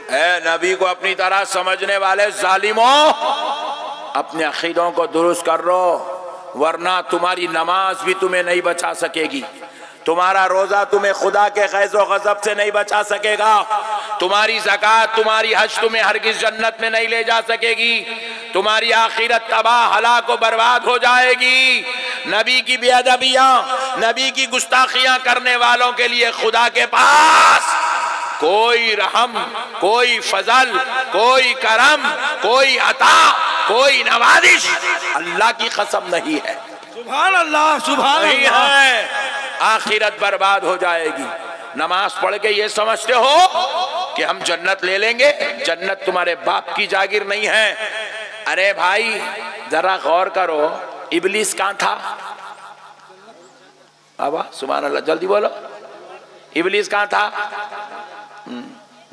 ए नबी को अपनी तरह समझने वाले जालिमों, अपने अकीदों को दुरुस्त कर लो, वरना तुम्हारी नमाज भी तुम्हें नहीं बचा सकेगी, तुम्हारा रोजा तुम्हें खुदा के ग़ज़ब गज़ब से नहीं बचा सकेगा, तुम्हारी ज़कात तुम्हारी हज तुम्हें हरगिज़ जन्नत में नहीं ले जा सकेगी, तुम्हारी आखिरत तबाह हलाक व बर्बाद हो जाएगी। नबी की बेअदबियां, नबी की गुस्ताखियां करने वालों के लिए खुदा के पास कोई रहम, कोई फजल, कोई करम, कोई अता, कोई नवाजिश अल्लाह की कसम नहीं है। सुभान अल्लाह, सुभान अल्लाह। है, आखिरत बर्बाद हो जाएगी। नमाज पढ़ के ये समझते हो कि हम जन्नत ले लेंगे, जन्नत तुम्हारे बाप की जागीर नहीं है। अरे भाई जरा गौर करो, इब्लीस कहाँ था? बाबा सुभान अल्लाह, जल्दी बोलो, इब्लीस कहाँ था?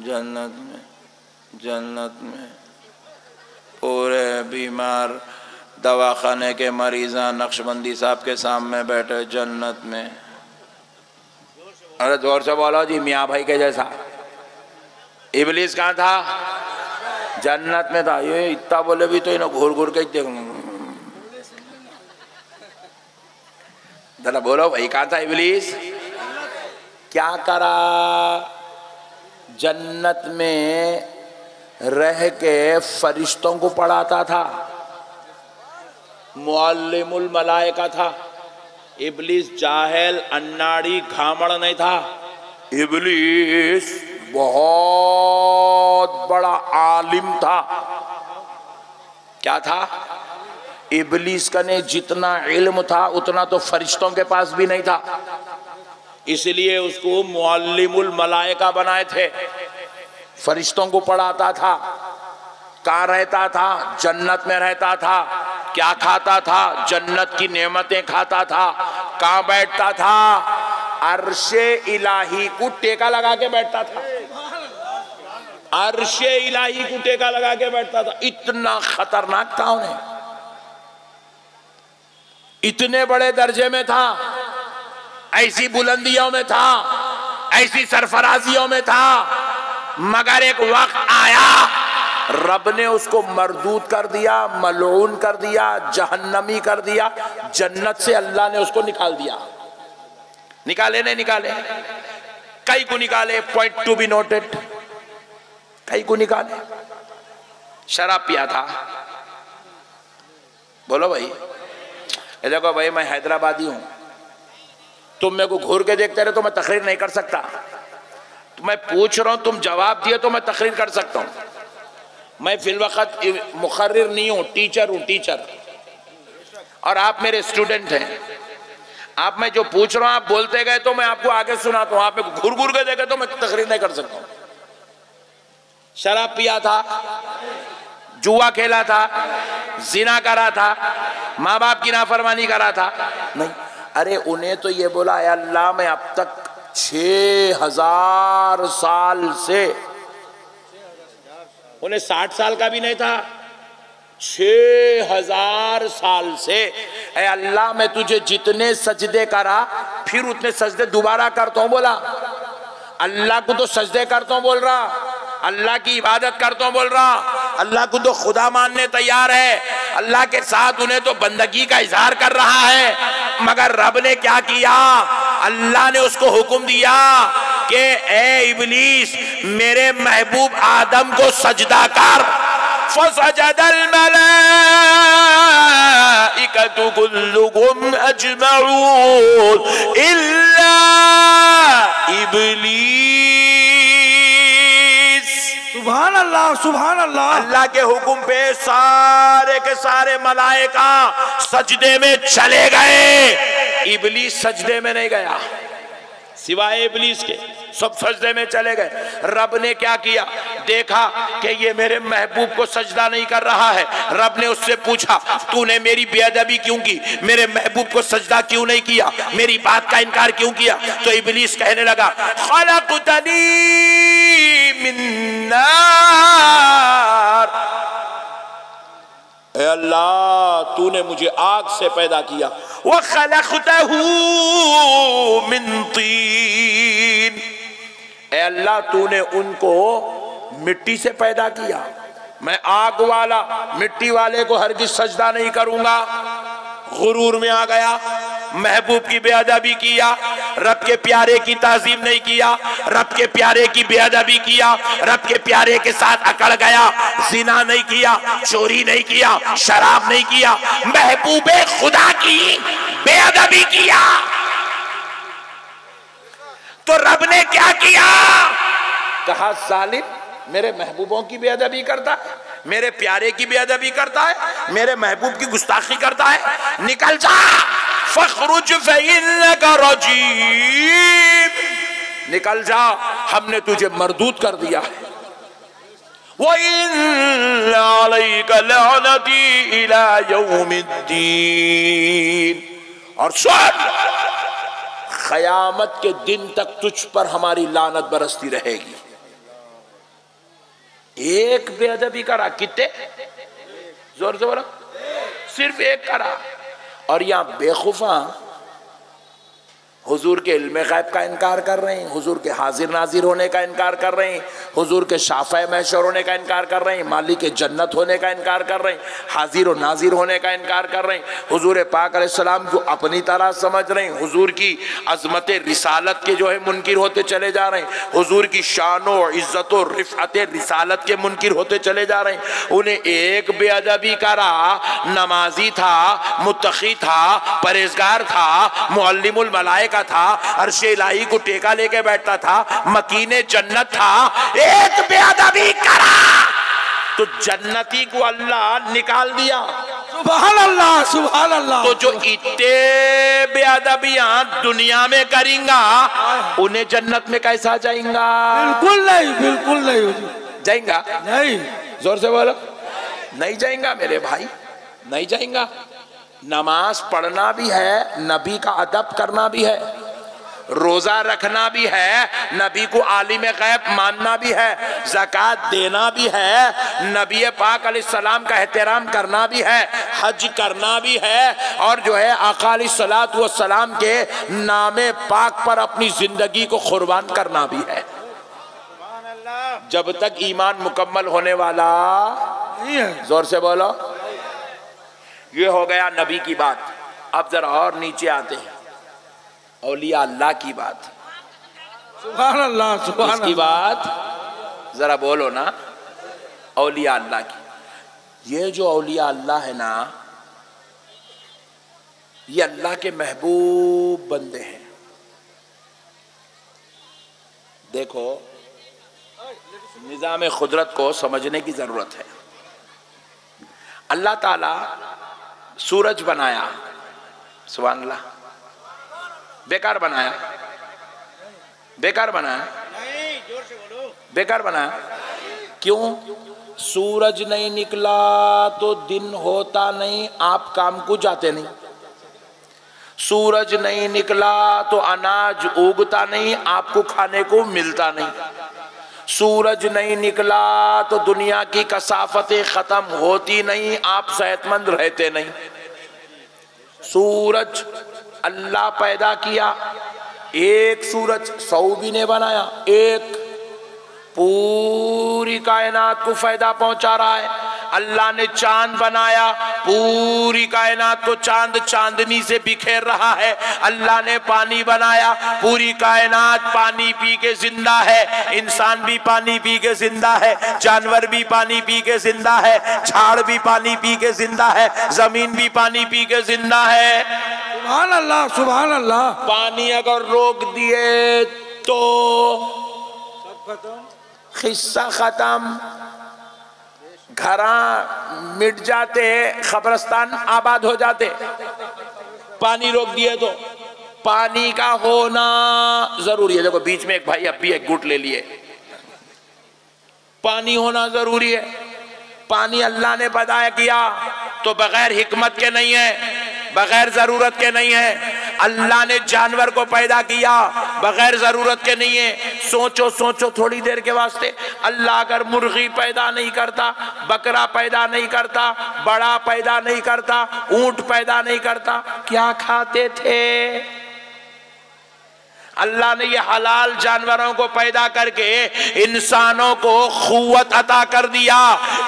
जन्नत में, जन्नत में। पूरे बीमार दवाखाने के मरीजा नक्शबंदी साहब के सामने बैठे जन्नत में। अरे जोर से बोलो जी, मियाँ भाई के जैसा। इब्लीस कहाँ था? जन्नत में था। ये इतना बोले भी तो इन्हें घूर घूर के देख, जरा बोलो भाई कहाँ था इब्लीस? क्या करा? जन्नत में रह के फरिश्तों को पढ़ाता था, मुअल्लिमुल मलाइका था। इब्लीस जाहिल अन्नाड़ी घामड़ नहीं था, इब्लीस बहुत बड़ा आलिम था। क्या था? इब्लीस का ने जितना इल्म था उतना तो फरिश्तों के पास भी नहीं था, इसलिए उसको मुअल्लिमुल मलाइका बनाए थे। फरिश्तों को पढ़ाता था। कहाँ रहता था? जन्नत में रहता था। क्या खाता था? जन्नत की नेमतें खाता था। कहाँ बैठता था? अर्शे इलाही को टेका लगा के बैठता था। अर्शे इलाही को टेका लगा के बैठता था। इतना खतरनाक था उन्हें, इतने बड़े दर्जे में था, ऐसी बुलंदियों में था, ऐसी सरफराजियों में था। मगर एक वक्त आया, रब ने उसको मरदूद कर दिया, मलऊन कर दिया, जहन्नमी कर दिया। जन्नत से अल्लाह ने उसको निकाल दिया। निकाले नहीं निकाले? कई को निकाले, पॉइंट टू बी नोटेड, कई को निकाले। शराब पिया था। बोलो भाई, देखो भाई मैं हैदराबादी हूं, तुम मेरे को घूर के देखते रहे तो मैं तकरीर नहीं कर सकता। तो मैं पूछ रहा हूं, तुम जवाब दिए तो मैं तकरीर कर सकता हूं। मैं फिलवक़्त मुखर्रिर नहीं हूं, टीचर हूं, टीचर। और आप मेरे स्टूडेंट हैं। आप मैं जो पूछ रहा हूं आप बोलते गए तो मैं आपको आगे सुनाता हूं। आप मेरे को घूर घूर के देखे तो मैं तकरीर नहीं कर सकता हूं। शराब पिया था, जुआ खेला था, जिना करा था, माँ बाप की नाफरमानी करा था? नहीं। अरे उन्हें तो ये बोला, अल्लाह मैं अब तक 6000 साल से, उन्हें 60 साल का भी नहीं था, 6000 साल से, ऐ अल्लाह मैं तुझे जितने सजदे करा फिर उतने सजदे दोबारा करता हूं। बोला अल्लाह को तो सजदे करता हूं बोल रहा, अल्लाह की इबादत करता हूं बोल रहा, अल्लाह को तो खुदा मानने तैयार है, अल्लाह के साथ उन्हें तो बंदगी का इजहार कर रहा है। मगर रब ने क्या किया? अल्लाह ने उसको हुक्म दिया कि ए इब्लीस, मेरे महबूब आदम को सजदा कर। फसजदल मलाइकतु कुल्लुहुम अजमऊन इल्ला इब्लीस। सुभान अल्लाह, सुभान अल्लाह। अल्लाह के हुक्म पे सारे के सारे मलाइका सजदे में चले गए, इब्लीस सजदे में नहीं गया। सिवाय इब्लीस के सब सजदे में चले गए। रब ने क्या किया? देखा कि ये मेरे महबूब को सजदा नहीं कर रहा है। रब ने उससे पूछा, तूने मेरी बेअदबी क्यों की? मेरे महबूब को सजदा क्यों नहीं किया? मेरी बात का इनकार क्यों किया? तो इब्लीस कहने लगा, खलक़तनी मिन नार, ऐ अल्लाह तूने मुझे आग से पैदा किया। व खलक़तहू मिन तीन, ऐ अल्लाह तूने उनको मिट्टी से पैदा किया, मैं आग वाला मिट्टी वाले को हरगिज सजदा नहीं करूंगा। गुरूर में आ गया, महबूब की बेअदबी किया, रब के प्यारे की ताजीम नहीं किया, रब के प्यारे की बेअदबी किया, रब के प्यारे के साथ अकड़ गया, जिना नहीं किया, चोरी नहीं किया, शराब नहीं किया, महबूबे खुदा की बेअदबी किया। तो रब ने क्या किया? कहा जालिम मेरे महबूबों की बेअदबी करता है, मेरे प्यारे की बेअदबी करता है, मेरे महबूब की गुस्ताखी करता है, निकल जा, फखरुज फइन्नका रजीम, निकल जा, हमने तुझे मरदूद कर दिया है। व इन्ना अलैका लअनती इला यौमिद्दीन, और सुन, क़यामत के दिन तक तुझ पर हमारी लानत बरसती रहेगी। एक बेअदबी करा, कितने? जोर से बोलो, सिर्फ एक करा। और यहां बेखुफा हुजूर के इल्मे गैब का इनकार कर रहे हैं, हुजूर के हाजिर नाजिर होने का इनकार कर रहे हैं, हुजूर के शाफ़े महशर होने का इनकार कर रहे हैं, मालिक के जन्नत होने का इनकार कर रहे हैं, हाजिर और नाजिर होने का इनकार कर रहे हैं, हुजूर पाक अलैहिस्सलाम को अपनी तरह समझ रहे हैं, हुजूर की अजमत रिसालत के जो है मुनकिर होते चले जा रहे हैं, हुजूर की शान और इज्जत और रिफ़अत रिसालत के मुनकिर होते चले जा रहे हैं। उन्हें एक बेअदबी करा, नमाजी था, मुत्तकी था, परहेजगार था, मुअल्लिमुल मलाइका का था, अर्शे इलाही को टेका लेके बैठता था, मकीने जन्नत था, एक बेअदबी करा तो जन्नती को अल्लाह निकाल दिया। सुभान अल्लाह, सुभान अल्लाह। तो जो इतने बेअदबियां दुनिया में करेंगा, उन्हें जन्नत में कैसा जाएगा? बिल्कुल नहीं, बिल्कुल नहीं जाएगा। नहीं, जोर से बोलो, नहीं जाएगा मेरे भाई, नहीं जाएगा। नमाज पढ़ना भी है, नबी का अदब करना भी है, रोजा रखना भी है, नबी को आलिम गैब मानना भी है, ज़कात देना भी है, नबी पाक अलैहिस्सलाम का एहतराम करना भी है, हज करना भी है, और जो है आका अलैहिस्सलातु वस्सलाम के नामे पाक पर अपनी जिंदगी को कुर्बान करना भी है। जब तक ईमान मुकम्मल होने वाला नहीं है। जोर से बोलो। ये हो गया नबी की बात। अब जरा और नीचे आते हैं, औलिया अल्लाह की बात। सुभान अल्लाह, सुभान इसकी बात जरा बोलो ना, औलिया अल्लाह की। ये जो औलिया अल्लाह है ना, ये अल्लाह के महबूब बंदे हैं। देखो, निज़ाम खुदरत को समझने की जरूरत है। अल्लाह ताला सूरज बनाया, सुभान अल्लाह, बेकार बनाया? बेकार बनाया? जोर से बोलो। बेकार बनाया? क्यों? सूरज नहीं निकला तो दिन होता नहीं, आप काम को जाते नहीं। सूरज नहीं निकला तो अनाज उगता नहीं, आपको खाने को मिलता नहीं। सूरज नहीं निकला तो दुनिया की कसाफतें खत्म होती नहीं, आप सेहतमंद रहते नहीं। सूरज अल्लाह पैदा किया, एक सूरज सऊदी ने बनाया, एक पूरी कायनात को फायदा पहुंचा रहा है। अल्लाह ने चांद बनाया, पूरी कायनात को चांद चांदनी से बिखेर रहा है। अल्लाह ने पानी बनाया, पूरी कायनात पानी पी के जिंदा है। इंसान भी पानी पी के जिंदा है, जानवर भी पानी पी के जिंदा है, झाड़ भी पानी पी के जिंदा है, जमीन भी पानी पी के जिंदा है। सुभान अल्लाह, सुभान अल्लाह। पानी अगर रोक दिए तो खिस्सा खत्म, घरा मिट जाते, कब्रिस्तान आबाद हो जाते। पानी रोक दिए तो पानी का होना जरूरी है। देखो बीच में एक भाई अब भी एक घूंट ले लिए, पानी होना जरूरी है। पानी अल्लाह ने पैदा किया तो बगैर हिकमत के नहीं है, बगैर जरूरत के नहीं है। अल्लाह ने जानवर को पैदा किया, बगैर जरूरत के नहीं है। सोचो सोचो थोड़ी देर के वास्ते, अल्लाह अगर मुर्गी पैदा नहीं करता, बकरा पैदा नहीं करता, बड़ा पैदा नहीं करता, ऊंट पैदा नहीं करता, क्या खाते थे? अल्लाह ने ये हलाल जानवरों को पैदा करके इंसानों को क़ुव्वत अता कर दिया,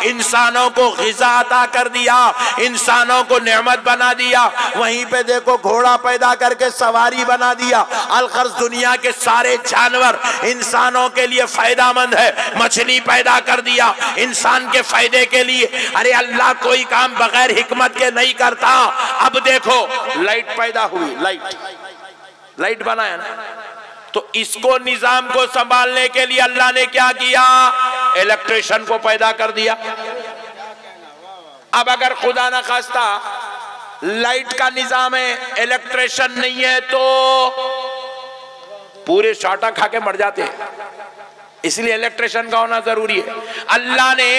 इंसानों को ग़िज़ा अता कर दिया, इंसानों को नेमत बना दिया। वहीं पे देखो घोड़ा पैदा करके सवारी बना दिया। अलखर्ज दुनिया के सारे जानवर इंसानों के लिए फायदामंद है। मछली पैदा कर दिया इंसान के फायदे के लिए। अरे अल्लाह कोई काम बगैर हिकमत के नहीं करता। अब देखो लाइट पैदा हुई, लाइट बनाया ना, तो इसको निजाम को संभालने के लिए अल्लाह ने क्या किया? इलेक्ट्रिशियन को पैदा कर दिया। अब अगर खुदा ना खास्ता लाइट का निजाम है, इलेक्ट्रिशियन नहीं है, तो पूरे शाटा खा के मर जाते हैं। इसलिए इलेक्ट्रिशियन का होना जरूरी है। अल्लाह ने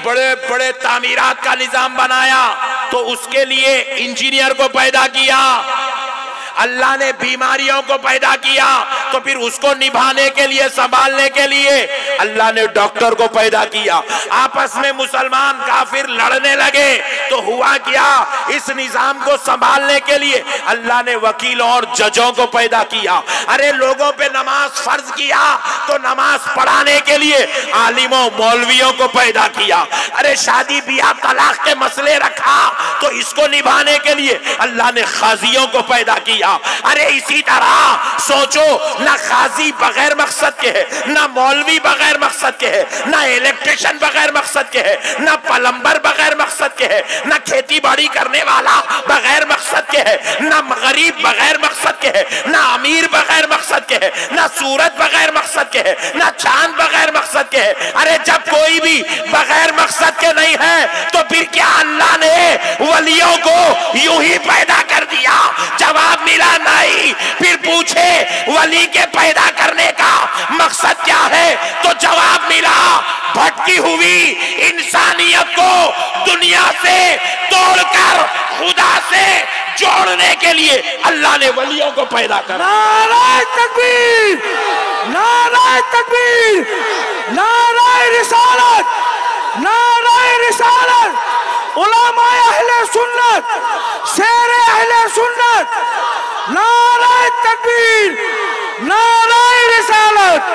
बड़े बड़े तामीरात का निजाम बनाया तो उसके लिए इंजीनियर को पैदा किया। अल्लाह ने बीमारियों को पैदा किया तो फिर उसको निभाने के लिए, संभालने के लिए अल्लाह ने डॉक्टर को पैदा किया। आपस में मुसलमान काफिर लड़ने लगे तो हुआ क्या? इस निजाम को संभालने के लिए अल्लाह ने वकीलों और जजों को पैदा किया। अरे लोगों पे नमाज फर्ज किया तो नमाज पढ़ाने के लिए आलिमों मौलवियों को पैदा किया। अरे शादी ब्याह तलाक के मसले रखा तो इसको निभाने के लिए अल्लाह ने काजियों को पैदा किया। अरे इसी तरह सोचो, ना काजी बगैर मकसद के है, ना मौलवी बगैर मकसद के है, ना इलेक्ट्रिशियन बगैर मकसद के है, ना प्लम्बर बगैर मकसद के है, ना खेती बाड़ी करने वाला बगैर मकसद के है, ना गरीब बगैर मकसद के है, ना अमीर बगैर मकसद के है, ना सूरत बगैर मकसद के है, ना चांद बगैर मकसद के है। अरे जब कोई भी बगैर मकसद के नहीं है तो फिर क्या अल्लाह ने वलियों को यूं ही पैदा कर दिया? जवाब मिला नहीं। फिर पूछे वली के पैदा करने का मकसद क्या है, तो जवाब मिला भटकी हुई इंसानियत को दुनिया से तोड़कर खुदा से जोड़ने के लिए अल्लाह ने वलियों को पैदा कर। नारे तकबीर, नारे तकबीर, नारे रिसालत, नारे रिसालत, उलमा अहले सुन्नत, शेरे अहले सुन्नत, नारे तकबीर, नारे रिसालत।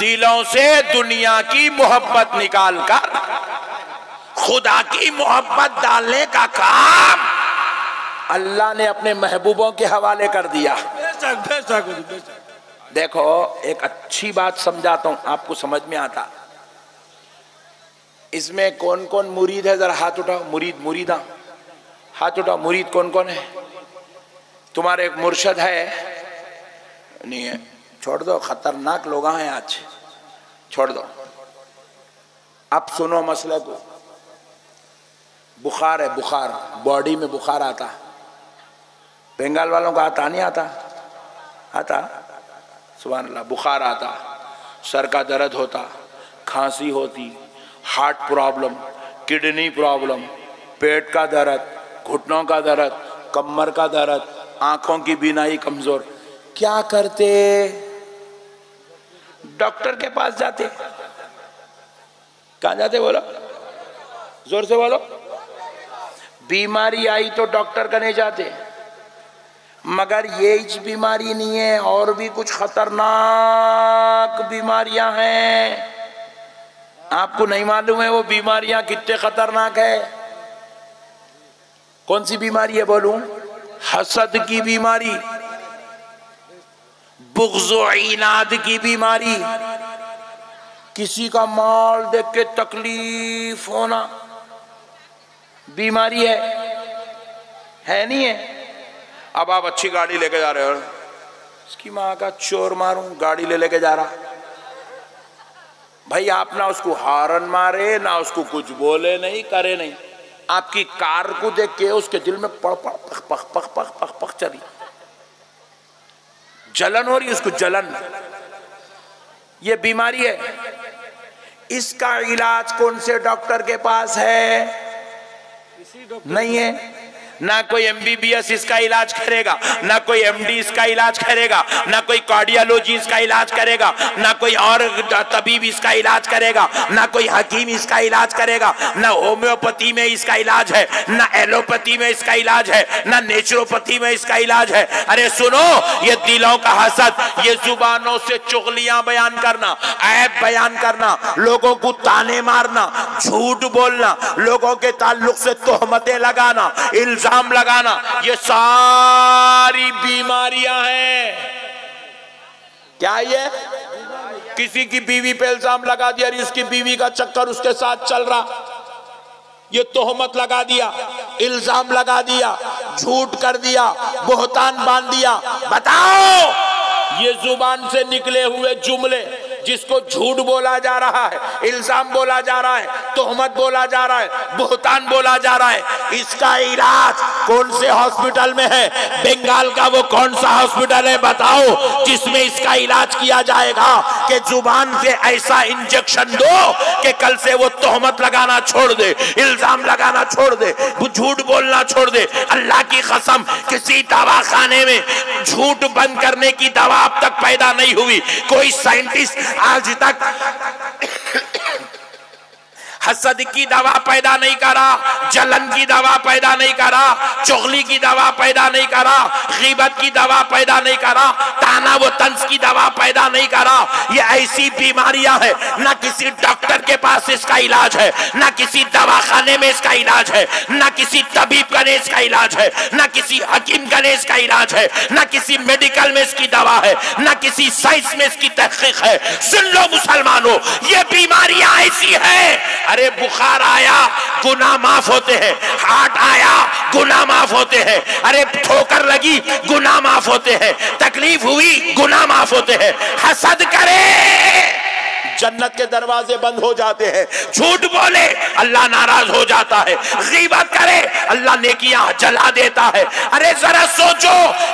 दिलों से दुनिया की मोहब्बत निकालकर खुदा की मोहब्बत डालने का काम अल्लाह ने अपने महबूबों के हवाले कर दिया। बेशक बेशक बेशक। देखो एक अच्छी बात समझाता हूं, आपको समझ में आता। इसमें कौन कौन मुरीद है? जरा हाथ उठाओ। मुरीद, मुरीदा हाथ उठाओ। मुरीद कौन कौन है? तुम्हारे एक मुर्शद है? नहीं है, छोड़ दो, खतरनाक लोग हैं आज, छोड़ दो। अब सुनो मसले को। बुखार है, बुखार, बॉडी में बुखार आता। बंगाल वालों को आता नहीं आता? आता, सुभान अल्लाह। बुखार आता, सर का दर्द होता, खांसी होती, हार्ट प्रॉब्लम, किडनी प्रॉब्लम, पेट का दर्द, घुटनों का दर्द, कमर का दर्द, आंखों की बीनाई कमजोर। क्या करते? डॉक्टर के पास जाते। कहां जाते बोलो? जोर से बोलो। बीमारी आई तो डॉक्टर का नहीं जाते। मगर ये बीमारी नहीं है, और भी कुछ खतरनाक बीमारियां हैं। आपको नहीं मालूम है वो बीमारियां कितने खतरनाक है? कौन सी बीमारी है बोलूं? हसद की बीमारी, बुग़्ज़ इनाद की बीमारी, किसी का माल देख के तकलीफ होना बीमारी है नहीं है? अब आप अच्छी गाड़ी लेके जा रहे हो, इसकी माँ का चोर मारूं, गाड़ी लेके जा रहा। भाई आप ना उसको हारन मारे, ना उसको कुछ बोले नहीं, करे नहीं, आपकी कार को देख के उसके दिल में पड़ पड़ पख पख पख पख पख पख चली, जलन हो रही, उसको जलन। ये बीमारी है। इसका इलाज कौन से डॉक्टर के पास है? नहीं है। ना कोई MBBS इसका इलाज करेगा, ना कोई MD इसका इलाज करेगा, ना कोई कार्डियोलॉजी इसका इलाज करेगा, ना कोई और तबीब इसका इलाज करेगा, ना कोई हकीम इसका इलाज करेगा, ना होम्योपैथी में इसका इलाज है, ना एलोपैथी में इसका इलाज है, ना नेचुरोपैथी में इसका इलाज है। अरे सुनो, ये दिलों का हसद, ये जुबानों से चुगलियां बयान करना, ऐब बयान करना, लोगों को ताने मारना, झूठ बोलना, लोगों के ताल्लुक से तोहमतें लगाना, इल्जाम लगाना, ये सारी बीमारियां हैं। क्या ये? किसी की बीवी पे इल्जाम लगा दिया, इसकी बीवी का चक्कर उसके साथ चल रहा, ये तोहमत लगा दिया, इल्जाम लगा दिया, झूठ कर दिया, बोहतान बांध दिया। बताओ, ये जुबान से निकले हुए जुमले जिसको झूठ बोला जा रहा है, इल्जाम बोला जा रहा है, तोहमत बोला जा रहा है, बोहतान बोला जा रहा है, इसका इलाज कौन से हॉस्पिटल में है? बंगाल का वो कौन सा हॉस्पिटल है बताओ जिसमें इसका इलाज किया जाएगा कि जुबान से ऐसा इंजेक्शन दो कि कल से वो तोहमत लगाना छोड़ दे, इल्जाम लगाना छोड़ दे, झूठ बोलना छोड़ दे। अल्लाह की कसम, किसी दवाखाने में झूठ बंद करने की दवा अब तक पैदा नहीं हुई। कोई साइंटिस्ट आज तक हसद की दवा पैदा नहीं करा, जलन की दवा पैदा नहीं करा, चुगली की दवा पैदा नहीं करा, गीबत की दवा पैदा नहीं करा, ताना व तंज की दवा पैदा नहीं करा। ये ऐसी बीमारियां हैं, ना किसी डॉक्टर के पास इसका इलाज है, ना किसी दवाखाने में इसका इलाज है, ना किसी तबीब का इसका इलाज है, ना किसी हकीम का इसका इलाज है, ना किसी मेडिकल में इसकी दवा है, ना किसी साइंस में इसकी तहकीक है। सुन लो मुसलमानों, ये बीमारियां ऐसी है। अरे बुखार आया गुनाह माफ होते हैं, हार्ट आया गुनाह माफ होते हैं, अरे ठोकर लगी गुनाह माफ होते हैं, तकलीफ हुई गुनाह माफ होते हैं। हसद करे जन्नत के दरवाजे बंद हो जाते हैं, झूठ बोले अल्लाह नाराज हो जाता है, गीबत करे अल्लाह नेकियां जला देता है। अरे जरा सोचो,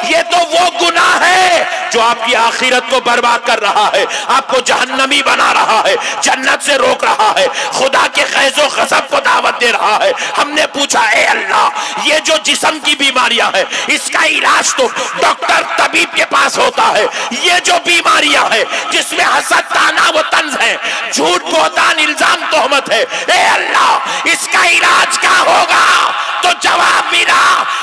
ये तो वो गुनाह है जो आपकी आखिरत को बर्बाद कर रहा है, आपको जहन्नमी बना रहा है, जन्नत से रोक रहा है, खुदा के ग़ज़ब ग़ज़ब को दावत दे रहा है। हमने पूछा, ए अल्लाह, ये जो जिस्म की बीमारियां हैं इसका इलाज तो डॉक्टर तबीब के पास होता है, ये जो बीमारियां हैं जिसमें हसद ताना व तंज है, झूठ बोहतान इल्जाम तोहमत है, ए अल्लाह इसका इलाज क्या होगा? तो जवाब मिला,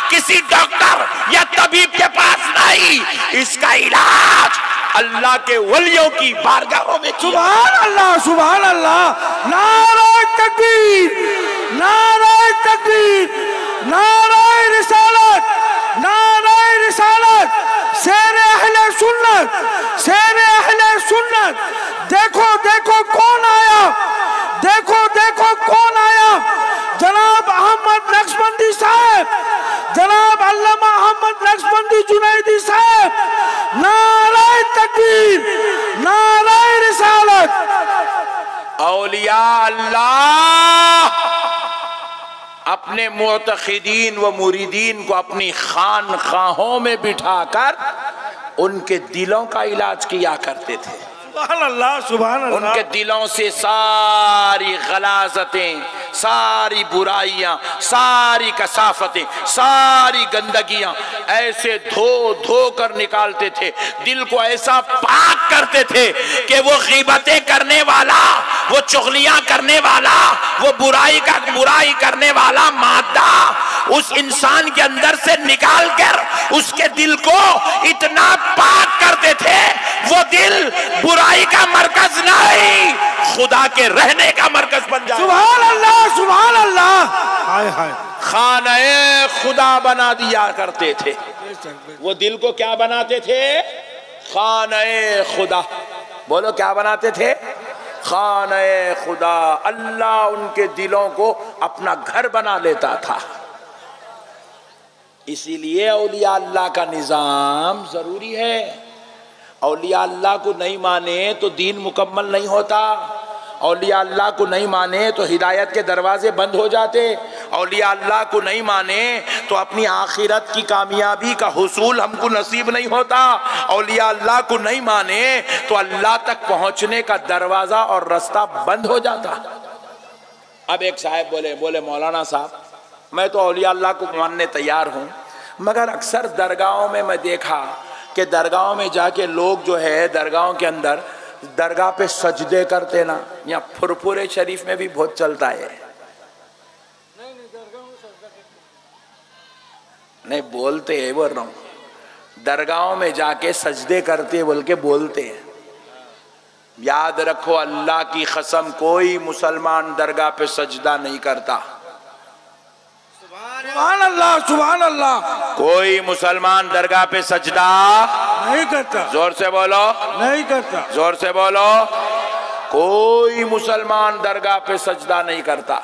किसी डॉक्टर या तबीब के पास नहीं, इसका इलाज अल्लाह के वलियों की बारगाहों में। सुभान अल्लाह, सुभान अल्लाह, नारे तकबीर, नारे तकबीर, नारे रिसालत, नारे रिसालत, शेरे अहले सुन्नत, शेरे अहले सुन्नत। देखो देखो कौन आया, देखो देखो कौन आया, जनाब अहमद नक्शबंदी साहब, जनाब अल्लामा अहमद नक्शबंदी जुनैदी साहब। नारे तकबीर, नारे रिसालत। औलिया अल्लाह अपने मुतक़िदीन व मुरीदीन को अपनी खानखाहों में बिठाकर उनके दिलों का इलाज किया करते थे। सुभान अल्लाह, सुभान अल्लाह। उनके दिलों से सारी गलाजतें, सारी बुराइयां, सारी कसाफतें, सारी गंदगियां ऐसे धो धो कर निकालते थे, दिल को ऐसा पाक करते थे कि वो गीबतें करने वाला, वो चुगलियां करने वाला, वो बुराई करने वाला मादा उस इंसान के अंदर से निकाल कर उसके दिल को इतना पाक करते थे, वो दिल बुराई का मरकज नहीं, खुदा के रहने का मरकज बन जाए। सुभान अल्लाह, सुभान अल्लाह। हाय हाय, खाने खुदा बना दिया करते थे। वो दिल को क्या बनाते थे? खाने खुदा। बोलो क्या बनाते थे? खाने खुदा। अल्लाह उनके दिलों को अपना घर बना लेता था। इसीलिए औलिया अल्लाह का निजाम जरूरी है। औलिया अल्लाह को नहीं माने तो दीन मुकम्मल नहीं होता। औलिया अल्लाह को नहीं माने तो हिदायत के दरवाजे बंद हो जाते। औलिया अल्लाह को नहीं माने तो अपनी आखिरत की कामयाबी का हुसूल हमको नसीब नहीं होता। औलिया अल्लाह को नहीं माने तो अल्लाह तक पहुंचने का दरवाजा और रास्ता बंद हो जाता। अब एक साहब बोले मौलाना साहब, मैं तो औलिया अल्लाह को मानने तैयार हूँ, मगर अक्सर दरगाहों में मैं देखा कि दरगाहों में जाके लोग जो है दरगाहों के अंदर दरगाह पे सजदे करते ना, या फुरफुरे शरीफ में भी बहुत चलता है। नहीं बोलते है, बोल रहा हूँ, दरगाहों में जाके सजदे करते बोल के बोलते हैं। याद रखो, अल्लाह की कसम, कोई मुसलमान दरगाह पे सजदा नहीं करता। सुभान अल्लाह, सुभान अल्लाह। कोई मुसलमान दरगाह पे सजदा नहीं करता। जोर से बोलो, नहीं करता। जोर से बोलो। कोई मुसलमान दरगाह पे सजदा नहीं करता।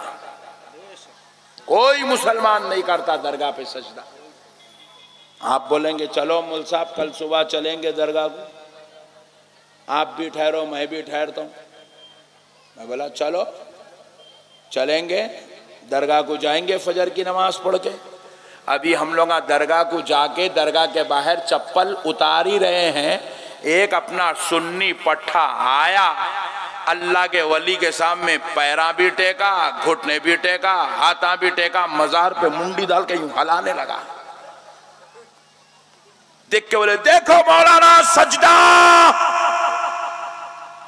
कोई मुसलमान नहीं करता दरगाह पे सजदा। आप बोलेंगे चलो मुल साहब कल सुबह चलेंगे दरगाह को, आप भी ठहरो मैं भी ठहरता हूँ। मैं बोला चलो चलेंगे, दरगाह को जाएंगे फजर की नमाज पढ़ के। अभी हम लोग दरगाह को जाके दरगाह के बाहर चप्पल उतार ही रहे हैं, एक अपना सुन्नी पट्ठा आया, अल्लाह के वली के सामने पैरा भी टेका, घुटने भी टेका, हाथा भी टेका, मजार पे मुंडी डाल के यूं हलाने लगा। देख के बोले देखो मौलाना सजदा।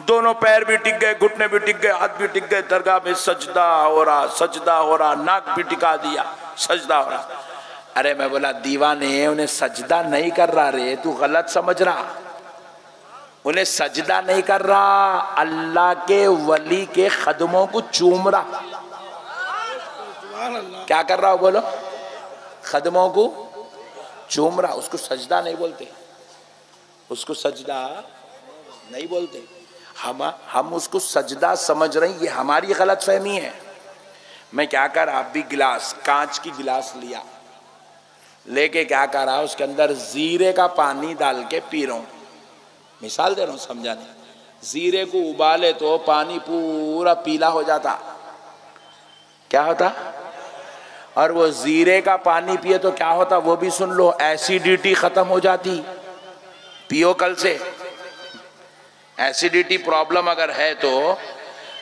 दोनों पैर भी टिक गए, घुटने भी टिक गए, हाथ भी टिक गए, दरगाह में सजदा हो रहा, सजदा हो रहा, नाक भी टिका दिया, सजदा हो रहा। अरे मैं बोला दीवाने, उन्हें सजदा नहीं कर रहा रे, तू गलत समझ रहा। उन्हें सजदा नहीं कर रहा, अल्लाह के वली के कदमों को चूम रहा। क्या कर रहा हो बोलो? कदमों को चूम रहा। उसको सजदा नहीं बोलते, उसको सजदा नहीं बोलते। हम उसको सजदा समझ रहे हैं, ये हमारी गलत फहमी है। मैं क्या कर, आप भी गिलास, कांच की गिलास लिया, लेके क्या करा, उसके अंदर जीरे का पानी डाल के पी रहा हूँ। मिसाल दे रहा हूँ समझाने। जीरे को उबाले तो पानी पूरा पीला हो जाता, क्या होता? और वो जीरे का पानी पिए तो क्या होता वो भी सुन लो, एसिडिटी खत्म हो जाती। पियो कल से। एसिडिटी प्रॉब्लम अगर है तो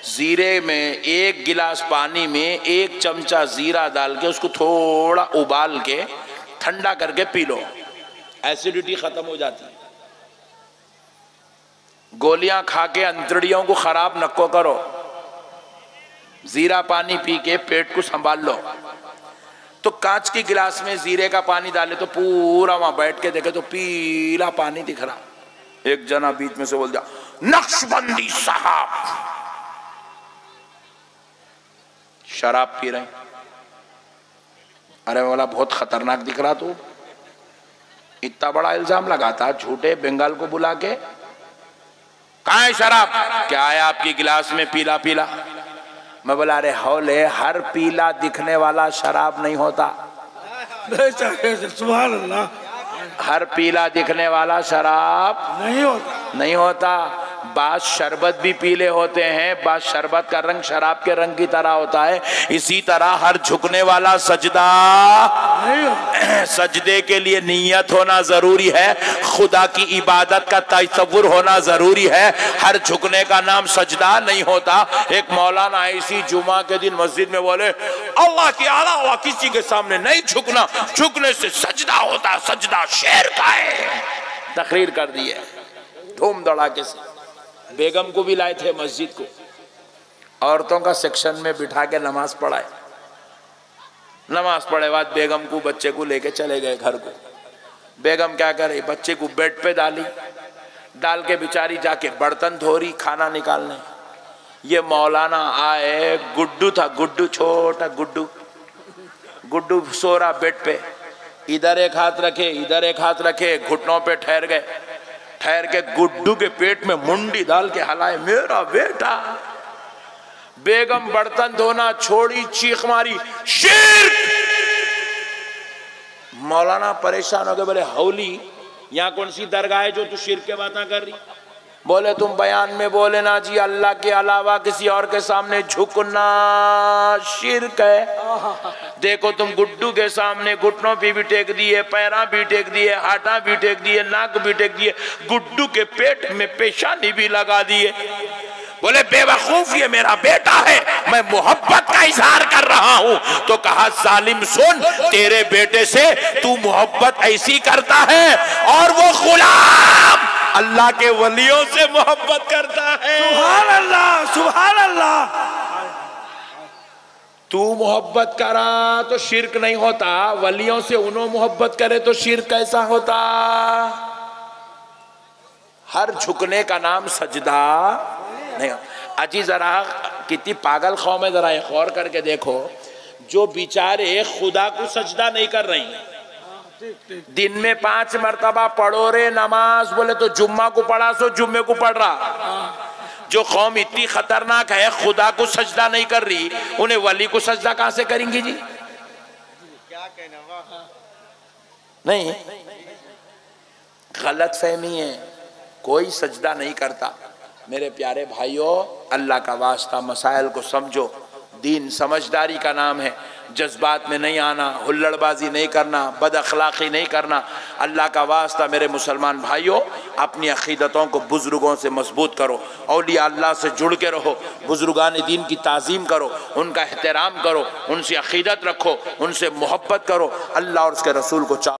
जीरे में, एक गिलास पानी में 1 चमचा जीरा डाल के उसको थोड़ा उबाल के ठंडा करके पी लो, एसिडिटी खत्म हो जाती। गोलियां खा के अंतड़ियों को खराब नको करो, जीरा पानी पी के पेट को संभाल लो। तो कांच की गिलास में जीरे का पानी डाले तो पूरा वहां बैठ के देखे तो पीला पानी दिख रहा। एक जना बीच में से बोल दिया, नक्शबंदी साहब शराब पी रहे। अरे बोला बहुत खतरनाक दिख रहा तू, इतना बड़ा इल्जाम लगाता झूठे बंगाल को बुला के। कहाँ है शराब? क्या है आपकी गिलास में पीला पीला? मैं बोला अरे हौले, हर पीला दिखने वाला शराब नहीं होता। सुभान अल्लाह। हर पीला दिखने वाला शराब नहीं होता। बास शरबत भी पीले होते हैं, बास शरबत का रंग शराब के रंग की तरह होता है। इसी तरह हर झुकने वाला सजदा, सजदे के लिए नियत होना जरूरी है, खुदा की इबादत का तसव्वुर होना जरूरी है। हर झुकने का नाम सजदा नहीं होता। एक मौलाना ऐसी जुमा के दिन मस्जिद में बोले, अल्लाह के अलावा किसी के सामने नहीं झुकना, झुकने से सजदा होता, सजदा शेर का है। तकरीर कर दी है धूम धड़ाके से। बेगम को भी लाए थे मस्जिद को, औरतों का सेक्शन में बिठा के नमाज पढ़ाए। नमाज पढ़े बाद बेगम को, बच्चे को लेके चले गए घर को। बेगम क्या करे, बच्चे को बेड पे डाली, डाल के बेचारी जाके बर्तन धो रही खाना निकालने। ये मौलाना आए, गुड्डू था, गुड्डू, छोटा गुड्डू, गुड्डू सो रहा बेड पे, इधर एक हाथ रखे, इधर एक हाथ रखे, घुटनों पे ठहर गए। ठहर के गुड्डू के पेट में मुंडी डाल के हलाए, मेरा बेटा। बेगम बर्तन धोना छोड़ी, चीख मारी, शिर्क। मौलाना परेशान हो गए, बोले हौली यहाँ कौन सी दरगाह है जो तू शिर्क के बातें कर रही? बोले तुम बयान में बोले ना जी, अल्लाह के अलावा किसी और के सामने झुकना शिर्क है। देखो तुम गुड्डू के सामने घुटनों पे भी टेक दिए, पैरा भी टेक दिए, हाथा भी टेक दिए, नाक भी टेक दिए, गुड्डू के पेट में पेशानी भी लगा दिए। बोले बेवकूफ ये मेरा बेटा है, मैं मोहब्बत का इजहार कर रहा हूं। तो कहा जालिम सुन, तेरे बेटे से तू मोहब्बत ऐसी करता है और वो गुलाम अल्लाह के वलियों से मोहब्बत करता है। सुभान अल्लाह, सुभान अल्लाह। तू मोहब्बत करा तो शिर्क नहीं होता, वलियों से उन्हों मोहब्बत करे तो शिर्क कैसा होता। हर झुकने का नाम सजदा नहीं। अजी जरा कितनी पागल कौम है, जरा एक और करके देखो, जो बेचारे खुदा को सजदा नहीं कर रही, दिन में 5 मरतबा पढ़ो रे नमाज, बोले तो जुम्मा को पढ़ा सो जुम्मे को पढ़ रहा। जो कौम इतनी खतरनाक है, खुदा को सजदा नहीं कर रही, उन्हें वली को सजदा कहां से करेंगी जी? क्या कहना, नहीं, गलत फहमी है, कोई सजदा नहीं करता। मेरे प्यारे भाइयों, अल्लाह का वास्ता मसाइल को समझो। दीन समझदारी का नाम है, जज्बात में नहीं आना, हुल्लड़बाजी नहीं करना, बद अखलाक़ी नहीं करना। अल्लाह का वास्ता मेरे मुसलमान भाइयों, अपनी अक़ीदतों को बुज़ुर्गों से मजबूत करो, औलिया अल्लाह से जुड़ के रहो, बुज़ुर्गान दीन की ताज़ीम करो, उनका एहतराम करो, उनसे अक़ीदत रखो, उनसे मोहब्बत करो, अल्लाह और उसके रसूल को चाहो।